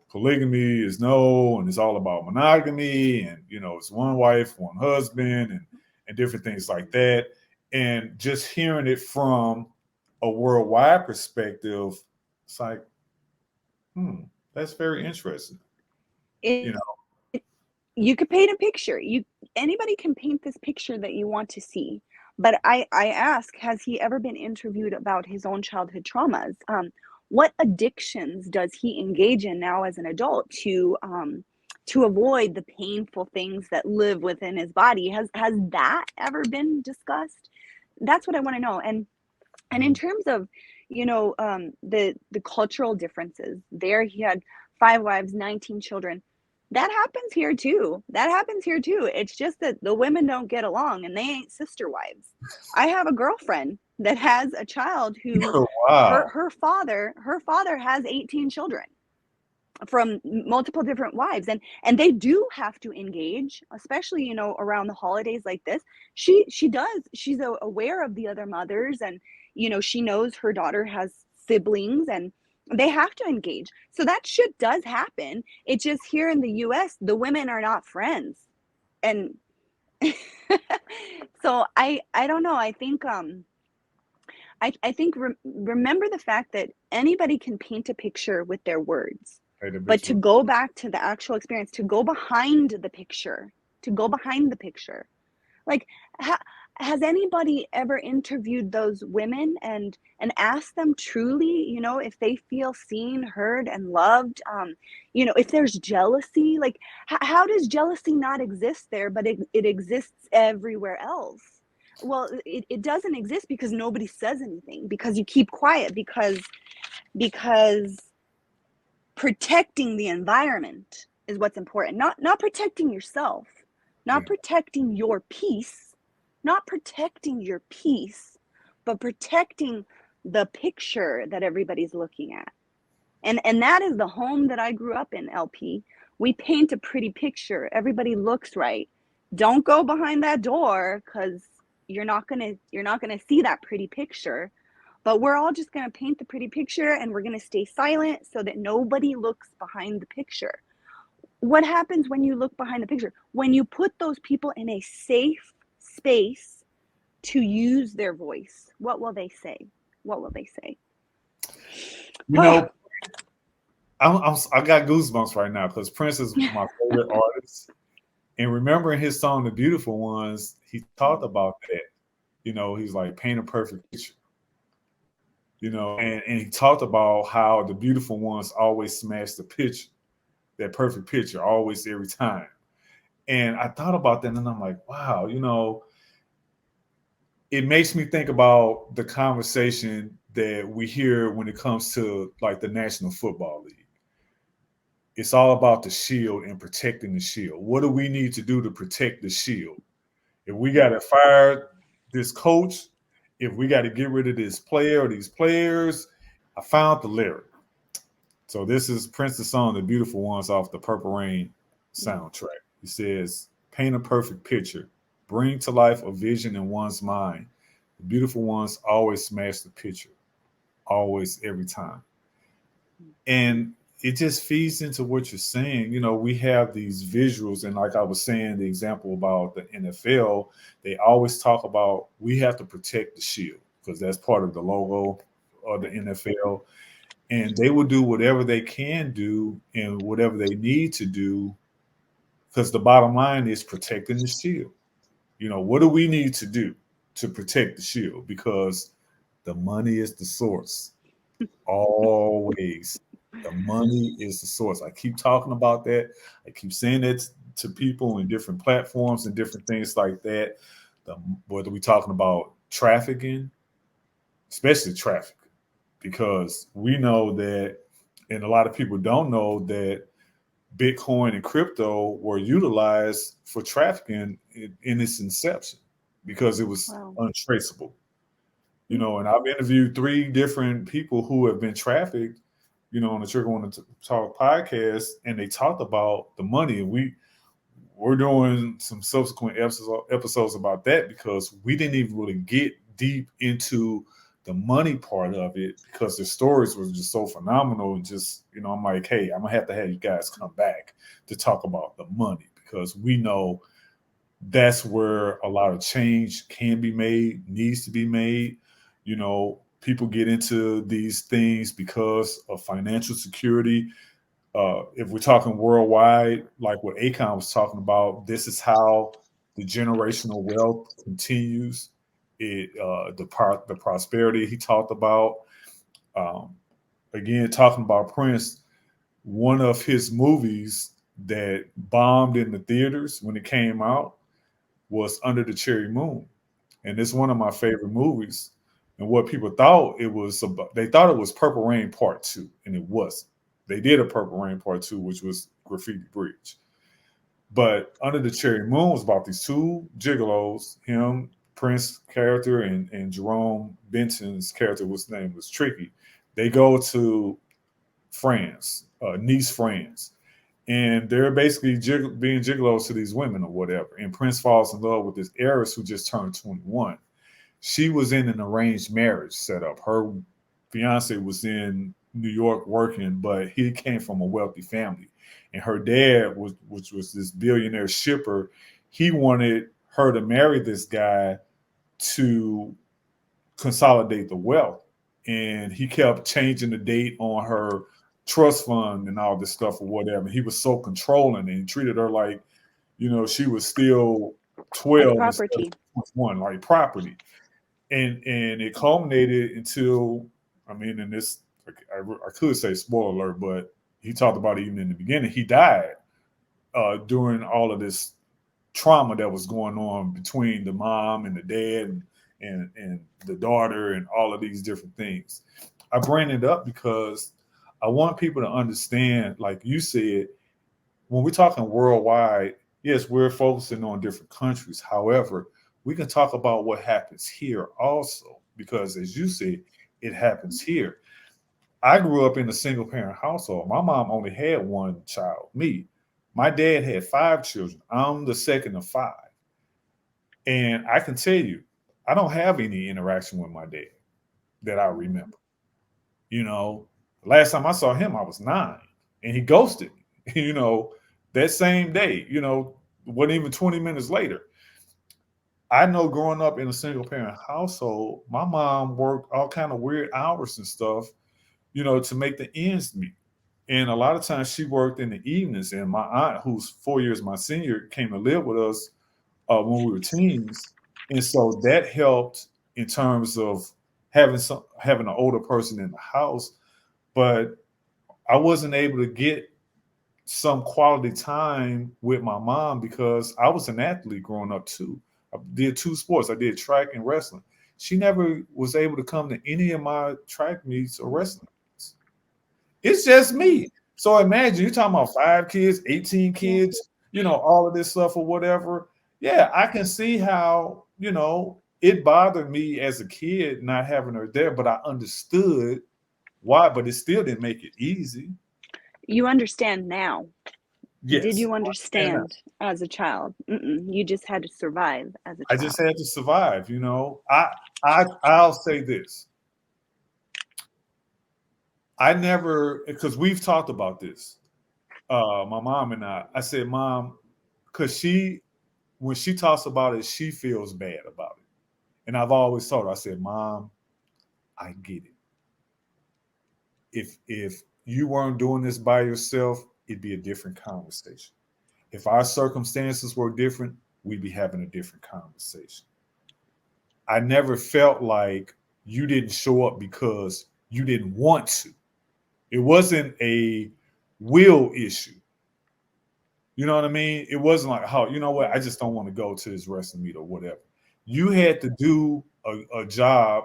polygamy is no, and it's all about monogamy, and, it's one wife, one husband, and different things like that. And just hearing it from a worldwide perspective, it's like, that's very interesting. You could paint a picture. Anybody can paint this picture that you want to see. But I ask, has he ever been interviewed about his own childhood traumas? What addictions does he engage in now as an adult to avoid the painful things that live within his body? Has that ever been discussed? That's what I want to know. And in terms of, the cultural differences, there he had 5 wives, 19 children. That happens here too. It's just that the women don't get along and they ain't sister wives. I have a girlfriend that has a child who wow. her father has 18 children. from multiple different wives, and they do have to engage, especially, you know, around the holidays like this. She does, she's aware of the other mothers, and, you know, she knows her daughter has siblings, and they have to engage. So that shit does happen. It's just here in the US, the women are not friends. And so I don't know. I think I think remember the fact that anybody can paint a picture with their words, Hey, the but bitch to was- go back to the actual experience, to go behind the picture, like, has anybody ever interviewed those women and asked them truly, you know, if they feel seen, heard, and loved? You know, if there's jealousy, like, how does jealousy not exist there, but it exists everywhere else? Well, it doesn't exist because nobody says anything, because you keep quiet, because protecting the environment is what's important, not protecting yourself, not Yeah. protecting your peace, not protecting your peace, but protecting the picture that everybody's looking at. And that is the home that I grew up in, LP. We paint a pretty picture. Everybody looks right. Don't go behind that door, because you're not gonna see that pretty picture. But we're all just gonna paint the pretty picture, and we're gonna stay silent so that nobody looks behind the picture. What happens when you look behind the picture? When you put those people in a safe space to use their voice, what will they say? What will they say? You know, I got goosebumps right now because Prince is my favorite artist. And remembering his song, The Beautiful Ones, he talked about that. You know, he's like, paint a perfect picture. You know, and he talked about how the beautiful ones always smash the picture, that perfect picture, always, every time. And I thought about that, and I'm like, wow, you know, it makes me think about the conversation that we hear when it comes to like the National Football League. It's all about the shield and protecting the shield. What do we need to do to protect the shield? If we got to fire this coach, if we got to get rid of this player or these players, I found the lyric. So this is Prince's song, The Beautiful Ones, off the Purple Rain soundtrack. He says, paint a perfect picture. Bring to life a vision in one's mind. The beautiful ones always smash the picture. Always, every time. And it just feeds into what you're saying. You know, we have these visuals, and like I was saying, the example about the NFL, they always talk about we have to protect the shield because that's part of the logo of the NFL. And they will do whatever they can do and whatever they need to do because the bottom line is protecting the shield. You know, what do we need to do to protect the shield? Because the money is the source. Always. The money is the source. I keep talking about that. I keep saying it to people in different platforms and different things like that. Whether we're talking about trafficking, especially trafficking, because we know that, and a lot of people don't know that Bitcoin and crypto were utilized for trafficking in its inception because it was untraceable. You know, and I've interviewed 3 different people who have been trafficked, you know, on the Trigger One to Talk podcast, and they talked about the money. And we're doing some subsequent episodes about that because we didn't even really get deep into the money part of it because the stories were just so phenomenal. And just, you know, I'm like, hey, I'm gonna have to have you guys come back to talk about the money because we know that's where a lot of change can be made, needs to be made. You know, people get into these things because of financial security. If we're talking worldwide, like what Akon was talking about, this is how the generational wealth continues. The prosperity he talked about. Again, talking about Prince, one of his movies that bombed in the theaters when it came out was Under the Cherry Moon, and it's one of my favorite movies. And what people thought it was about, they thought it was Purple Rain Part 2, and it wasn't. They did a Purple Rain Part 2, which was Graffiti Bridge. But Under the Cherry Moon was about these 2 gigolos, him, Prince character, and Jerome Benson's character, whose name was Tricky. They go to France niece friends, and they're basically being gigolos to these women or whatever. And Prince falls in love with this heiress who just turned 21. She was in an arranged marriage setup. Her fiance was in New York working, but he came from a wealthy family. And her dad which was this billionaire shipper, he wanted her to marry this guy to consolidate the wealth. And he kept changing the date on her trust fund and all this stuff or whatever. He was so controlling, and he treated her like, she was still 12 like property. instead of 21, like property. And it culminated until, and this, I could say spoiler alert, but he talked about it even in the beginning. He died during all of this trauma that was going on between the mom and the dad and the daughter and all of these different things. I bring it up because I want people to understand, like you said, when we're talking worldwide, yes, we're focusing on different countries. However, we can talk about what happens here also, because as you said, it happens here. I grew up in a single parent household. My mom only had one child, me. My dad had 5 children. I'm the second of 5. And I can tell you, I don't have any interaction with my dad that I remember. Last time I saw him, I was 9, and he ghosted me, that same day, wasn't even 20 minutes later. I know growing up in a single parent household, my mom worked all kind of weird hours and stuff, to make the ends meet. And a lot of times she worked in the evenings, and my aunt, who's 4 years my senior, came to live with us when we were teens. And so that helped in terms of having an older person in the house. But I wasn't able to get some quality time with my mom because I was an athlete growing up too. I did 2 sports. I did track and wrestling. She never was able to come to any of my track meets or wrestling meets. It's just me. So imagine you're talking about 5 kids, 18 kids, all of this stuff or whatever. Yeah, I can see how, it bothered me as a kid not having her there, but I understood why, but it still didn't make it easy. You understand now. Yes. Did you understand as a child? You just had to survive as a child. I just had to survive, I'll say this. I never, because we've talked about this, my mom and I said, Mom, because when she talks about it, she feels bad about it. And I've always told her, I said, Mom, I get it. If you weren't doing this by yourself, it'd be a different conversation. If our circumstances were different, we'd be having a different conversation. I never felt like you didn't show up because you didn't want to. It wasn't a will issue. You know what I mean? It wasn't like, oh, you know what? I just don't want to go to this wrestling meet or whatever. You had to do a job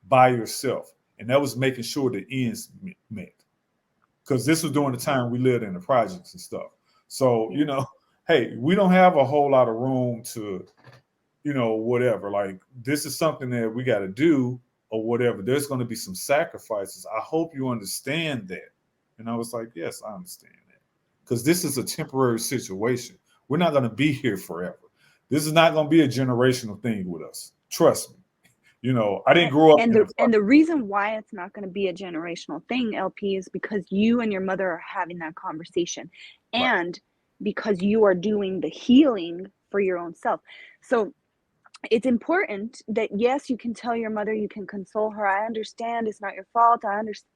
by yourself. And that was making sure the ends met. Because this was during the time we lived in the projects and stuff. So, hey, we don't have a whole lot of room to, whatever. Like, this is something that we got to do or whatever. There's going to be some sacrifices. I hope you understand that. And I was like, yes, I understand that. Because this is a temporary situation. We're not going to be here forever. This is not going to be a generational thing with us. Trust me. I didn't grow up. And the reason why it's not going to be a generational thing, LP, is because you and your mother are having that conversation, and because you are doing the healing for your own self. So it's important that, yes, you can tell your mother, you can console her. I understand it's not your fault.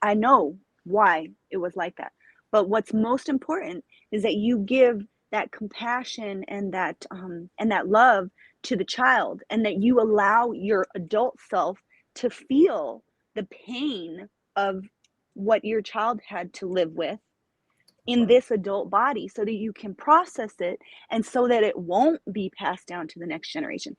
I know why it was like that. But what's most important is that you give that compassion and that love to the child, and that you allow your adult self to feel the pain of what your child had to live with in this adult body, so that you can process it, and so that it won't be passed down to the next generation.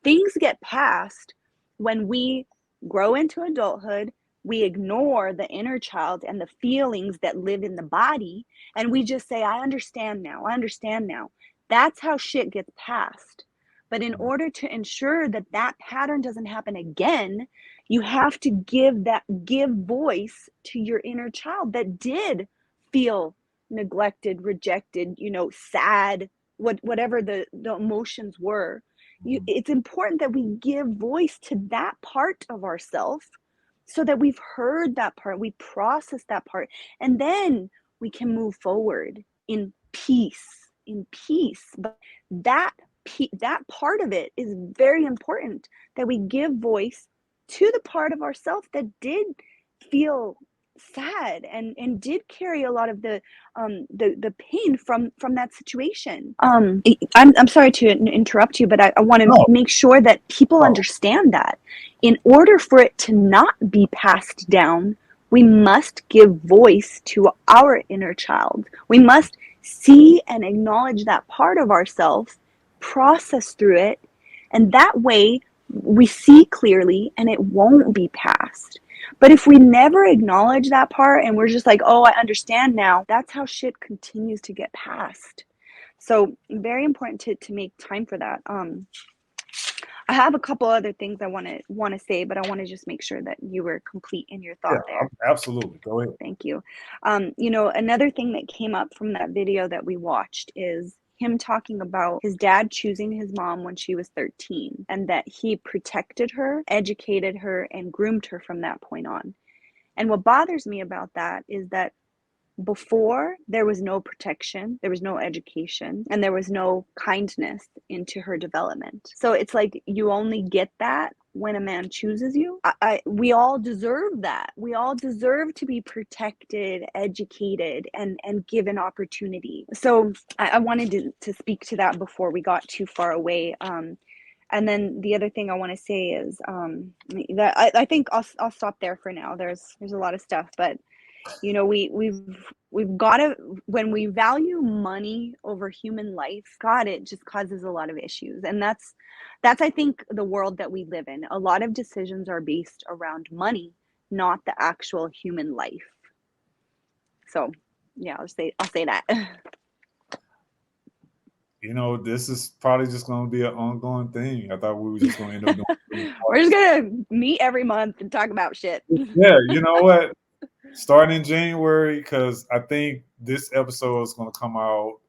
Things get passed when we grow into adulthood. We ignore the inner child and the feelings that live in the body, and we just say, I understand now. That's how shit gets passed. But in order to ensure that pattern doesn't happen again, you have to give voice to your inner child that did feel neglected, rejected, sad, whatever the emotions were. It's important that we give voice to that part of ourselves, so that we've heard that part, we process that part, and then we can move forward in peace. But that part of it is very important, that we give voice to the part of ourselves that did feel sad and did carry a lot of the pain from that situation. I'm sorry to interrupt you, but I want to make sure that people understand that in order for it to not be passed down, we must give voice to our inner child. We must see and acknowledge that part of ourselves, process through it, and that way we see clearly and it won't be passed. But if we never acknowledge that part and we're just like, oh, I understand now, that's how shit continues to get passed. So very important to make time for that. I have a couple other things I want to say, but I want to just make sure that you were complete in your thought there. Absolutely. Go ahead. Thank you. Another thing that came up from that video that we watched is him talking about his dad choosing his mom when she was 13, and that he protected her, educated her, and groomed her from that point on. And what bothers me about that is that before, there was no protection, there was no education, and there was no kindness into her development. So it's like you only get that when a man chooses you. We all deserve that. We all deserve to be protected, educated, and given opportunity. So I wanted to speak to that before we got too far away. And then the other thing I want to say is that I think I'll stop there for now. There's a lot of stuff, but we've got to, when we value money over human life, God, it just causes a lot of issues. And that's I think the world that we live in. A lot of decisions are based around money, not the actual human life. So yeah, I'll say that. This is probably just going to be an ongoing thing. I thought we were just going to end up doing We're just going to meet every month and talk about shit. Yeah, you know what? Starting in January, because I think this episode is going to come out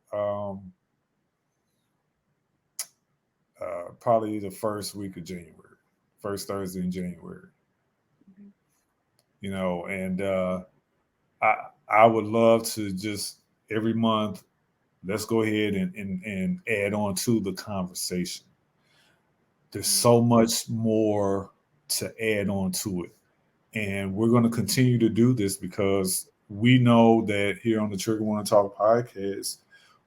probably the first week of January, first Thursday in January. And I would love to just every month, let's go ahead and add on to the conversation. There's so much more to add on to it. And we're going to continue to do this because we know that here on the Trigger Warning Talk podcast,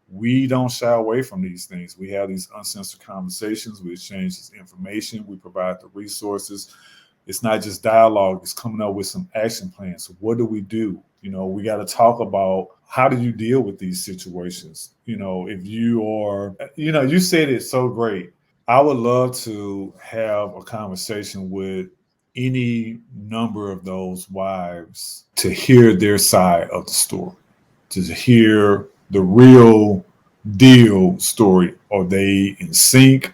we don't shy away from these things. We have these uncensored conversations. We exchange this information. We provide the resources. It's not just dialogue. It's coming up with some action plans. So what do? We got to talk about how do you deal with these situations? If you are, you said it so great. I would love to have a conversation with any number of those wives to hear their side of the story, to hear the real deal story. Are they in sync?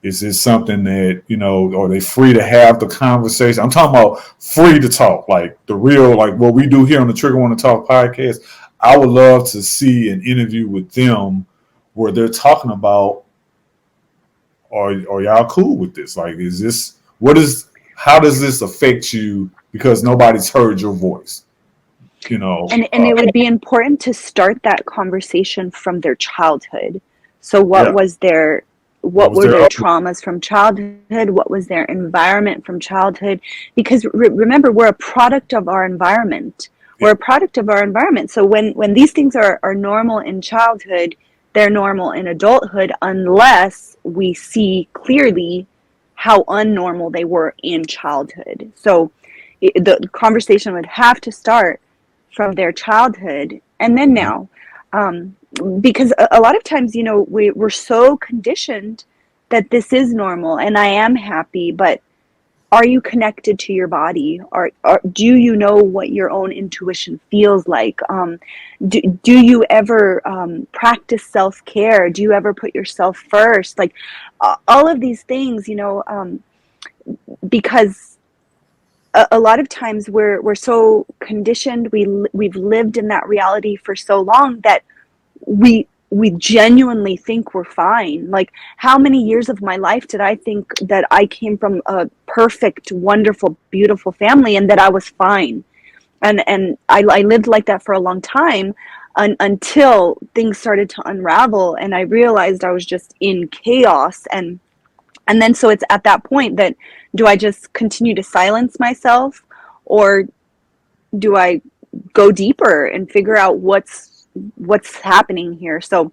Is it something that, are they free to have the conversation? I'm talking about free to talk, like the real, like what we do here on the Trigger Warning Talk podcast. I would love to see an interview with them where they're talking about, are y'all cool with this? Like, how does this affect you? Because nobody's heard your voice, And it would be important to start that conversation from their childhood. So what were their traumas from childhood? What was their environment from childhood? Because remember, we're a product of our environment. We're a product of our environment. So when these things are normal in childhood, they're normal in adulthood, unless we see clearly how unnormal they were in childhood. So the conversation would have to start from their childhood and then now. Because a lot of times, we're so conditioned that this is normal and I am happy, but are you connected to your body? Do you know what your own intuition feels like? Do you ever practice self-care? Do you ever put yourself first? Like all of these things, because a lot of times we're so conditioned, we've lived in that reality for so long that we genuinely think we're fine. Like, how many years of my life did I think that I came from a perfect, wonderful, beautiful family and that I was fine? And I lived like that for a long time, until things started to unravel and I realized I was just in chaos. And then so it's at that point that, do I just continue to silence myself, or do I go deeper and figure out what's happening here? So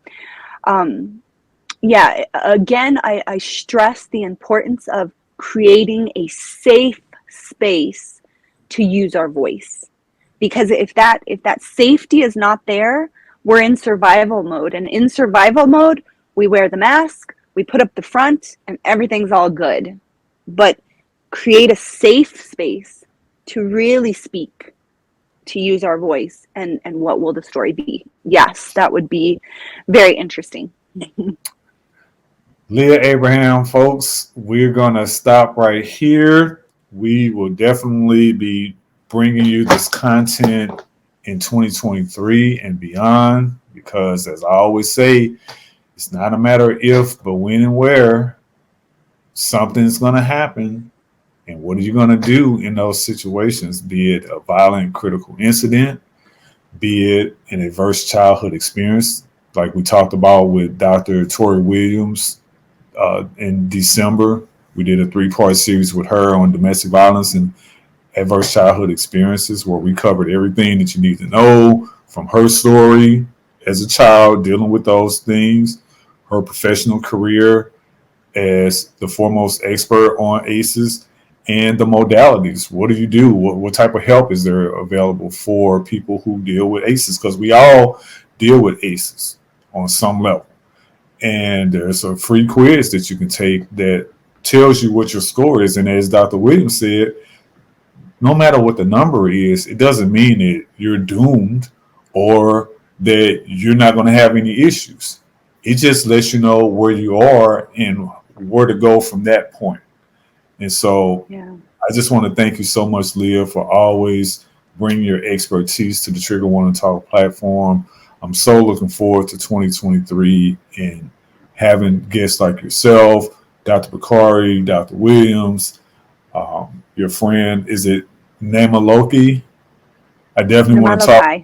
yeah, again, I stress the importance of creating a safe space to use our voice, because if that safety is not there, we're in survival mode, and in survival mode we wear the mask, we put up the front, and everything's all good. But create a safe space to really speak, to use our voice, and what will the story be? Yes, that would be very interesting. Leah Abraham, folks, we're going to stop right here. We will definitely be bringing you this content in 2023 and beyond, because as I always say, it's not a matter of if, but when and where something's going to happen. And what are you going to do in those situations, be it a violent critical incident, be it an adverse childhood experience, like we talked about with Dr. Tori Williams in December. We did a 3-part series with her on domestic violence and adverse childhood experiences, where we covered everything that you need to know from her story as a child dealing with those things, her professional career as the foremost expert on ACEs, and the modalities. What do you do? What type of help is there available for people who deal with ACEs? Because we all deal with ACEs on some level. And there's a free quiz that you can take that tells you what your score is. And as Dr. Williams said, no matter what the number is, it doesn't mean that you're doomed or that you're not going to have any issues. It just lets you know where you are and where to go from that point. And so I just want to thank you so much, Leah, for always bringing your expertise to the Trigger Warning Talk platform. I'm so looking forward to 2023 and having guests like yourself, Dr. Bakari, Dr. Williams, your friend, is it Namaloki? I definitely want to talk.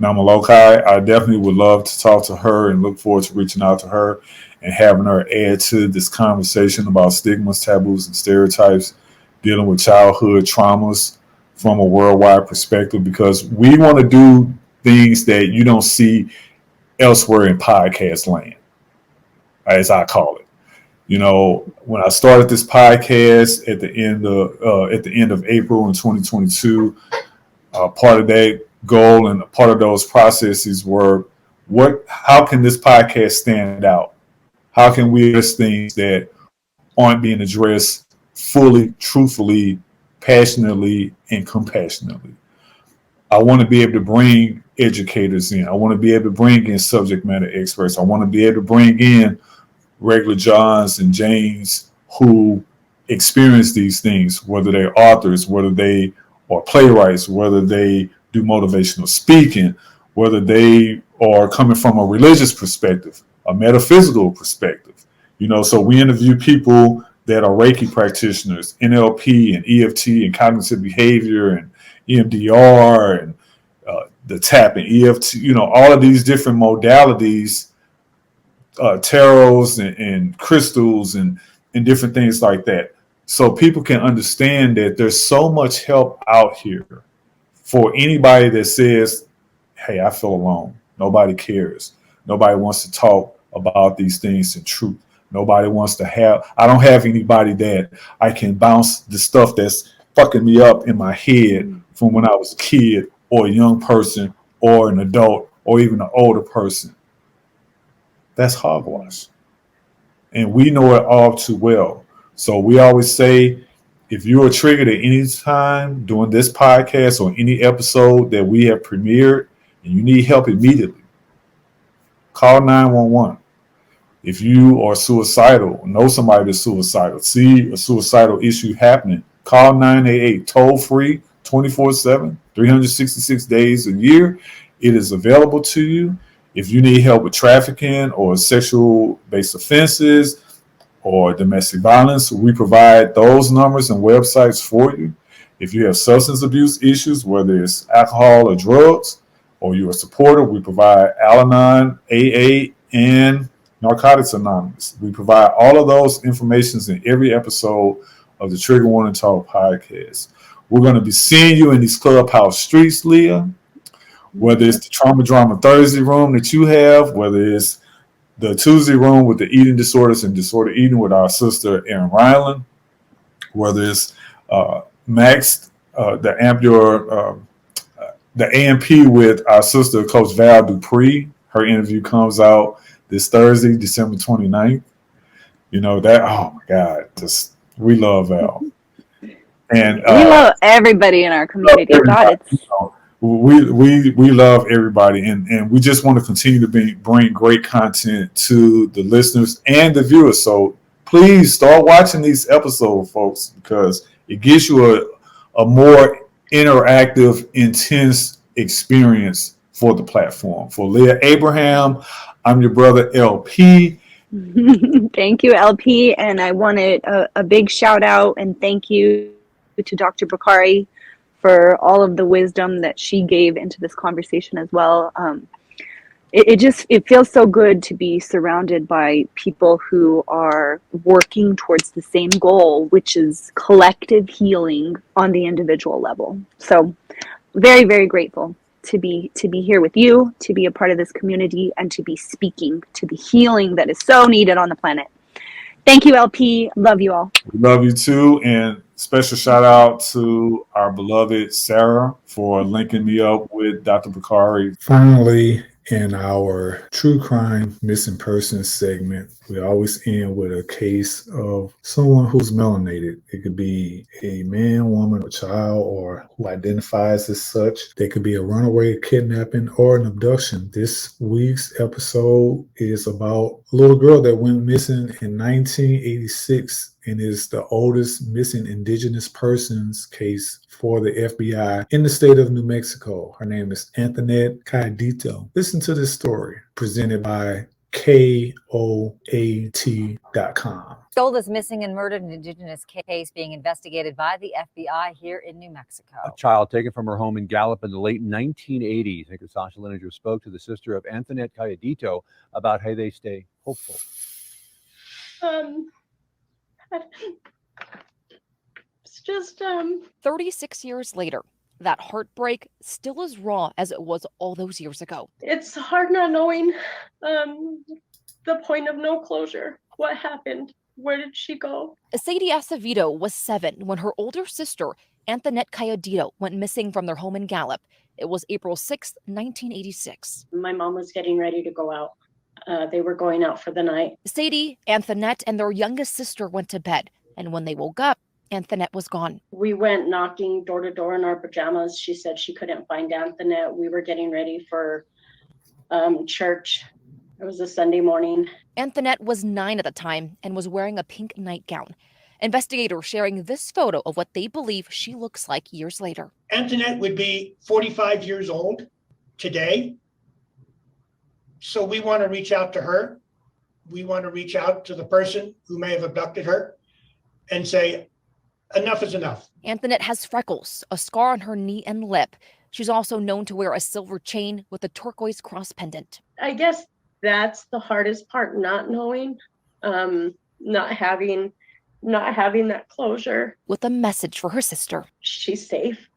Namalokai. I definitely would love to talk to her and look forward to reaching out to her and having her add to this conversation about stigmas, taboos, and stereotypes, dealing with childhood traumas from a worldwide perspective, because we want to do things that you don't see elsewhere in podcast land, as I call it. You know, when I started this podcast at the end of April in 2022, part of that goal and part of those processes were, how can this podcast stand out? How can we address things that aren't being addressed fully, truthfully, passionately, and compassionately? I want to be able to bring educators in. I want to be able to bring in subject matter experts. I want to be able to bring in regular Johns and Janes who experience these things, whether they're authors, whether they are playwrights, whether they do motivational speaking, whether they are coming from a religious perspective, a metaphysical perspective. You know, so we interview people that are Reiki practitioners, NLP and EFT and cognitive behavior and EMDR and the tap and EFT, you know, all of these different modalities, tarots and crystals and different things like that. So people can understand that there's so much help out here for anybody that says, hey, I feel alone. Nobody cares. Nobody wants to talk about these things in truth. Nobody wants to I don't have anybody that I can bounce the stuff that's fucking me up in my head from when I was a kid or a young person or an adult or even an older person. That's hogwash. And we know it all too well. So we always say, if you are triggered at any time during this podcast or any episode that we have premiered and you need help immediately, call 911. If you are suicidal, know somebody that's suicidal, see a suicidal issue happening, Call 988 toll free 24/7, 366 days a year. It is available to you. If you need help with trafficking or sexual based offenses or domestic violence, we provide those numbers and websites for you. If you have substance abuse issues, whether it's alcohol or drugs, or you're a supporter, we provide Al-Anon, AA, and Narcotics Anonymous. We provide all of those informations in every episode of the Trigger Warning Talk podcast. We're going to be seeing you in these Clubhouse streets, Leah, whether it's the Trauma Drama Thursday room that you have, whether it's the Tuesday room with the eating disorders and disorder eating with our sister Erin Ryland, whether it's Max, the AMP with our sister Coach Val Dupree. Her interview comes out this Thursday, December 29th. You know that, oh my God, we love Val. And we love everybody in our community. God, it's we love everybody, and we just want to continue to bring great content to the listeners and the viewers. So please start watching these episodes, folks, because it gives you a more interactive, intense experience for the platform. For Leah Abraham, I'm your brother LP. Thank you, LP, and I wanted a big shout out and thank you to Dr. Bakari for all of the wisdom that she gave into this conversation as well. It feels so good to be surrounded by people who are working towards the same goal, which is collective healing on the individual level. So very, very grateful to be here with you, to be a part of this community, and to be speaking to the healing that is so needed on the planet. Thank you, LP. Love you all. We love you too. And special shout out to our beloved Sarah for linking me up with Dr. Bakari. Finally, in our true crime missing persons segment, we always end with a case of someone who's melanated. It could be a man, woman, or child, or who identifies as such. They could be a runaway kidnapping or an abduction. This week's episode is about a little girl that went missing in 1986 and is the oldest missing indigenous persons case for the FBI in the state of New Mexico. Her name is Antoinette Cayedito. Listen to this story presented by KOAT.com. The oldest missing and murdered indigenous case being investigated by the FBI here in New Mexico. A child taken from her home in Gallup in the late 1980s. Anchor Sasha Lininger spoke to the sister of Antoinette Cayedito about how they stay hopeful. It's just 36 years later, that heartbreak still as raw as it was all those years ago. it's hard not knowing the point of no closure. What happened? Where did she go? Sadie Acevedo was 7 when her older sister, Antoinette Cayedito, went missing from their home in Gallup. It was April 6, 1986. My mom was getting ready to go out. They were going out for the night. Sadie, Antoinette, and their youngest sister went to bed, and when they woke up, Antoinette was gone. We went knocking door to door in our pajamas. She said she couldn't find Antoinette. We were getting ready for church. It was a Sunday morning. Antoinette was 9 at the time and was wearing a pink nightgown. Investigators sharing this photo of what they believe she looks like years later. Antoinette would be 45 years old today. So we want to reach out to her. We want to reach out to the person who may have abducted her and say, enough is enough. Antoinette has freckles, a scar on her knee and lip. She's also known to wear a silver chain with a turquoise cross pendant. I guess that's the hardest part, not knowing, not having that closure. With a message for her sister. She's safe.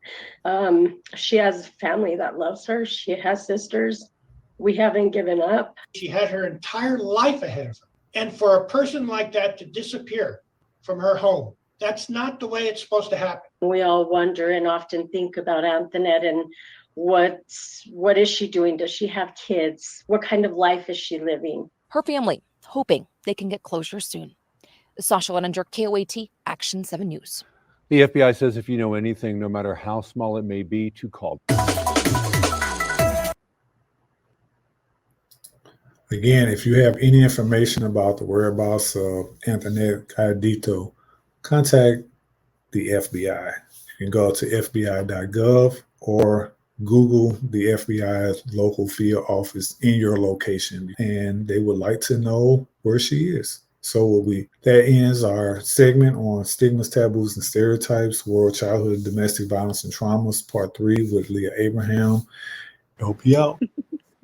She has family that loves her. She has sisters. We haven't given up. She had her entire life ahead of her. And for a person like that to disappear from her home, that's not the way it's supposed to happen. We all wonder and often think about Antoinette and what is she doing? Does she have kids? What kind of life is she living? Her family hoping they can get closure soon. Sasha Lininger, KOAT, Action 7 News. The FBI says if you know anything, no matter how small it may be, to call. Again, if you have any information about the whereabouts of Antoinette Cayedito, contact the FBI. You can go to fbi.gov or Google the FBI's local field office in your location, and they would like to know where she is. So that ends our segment on Stigmas, Taboos, and Stereotypes, World Childhood Domestic Violence and Traumas, Part 3 with Leah Abraham. Help you out.